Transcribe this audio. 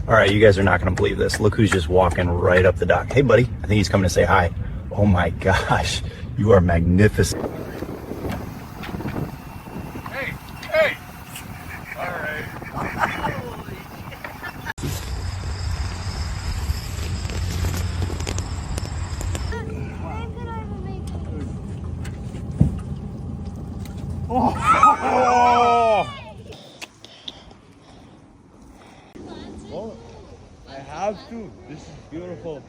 All right, you guys are not going to believe this. Look who's just walking right up the dock. Hey, buddy. I think he's coming to say hi. Oh my gosh, you are magnificent. Hey, hey. All right. Well, I have to. This is beautiful.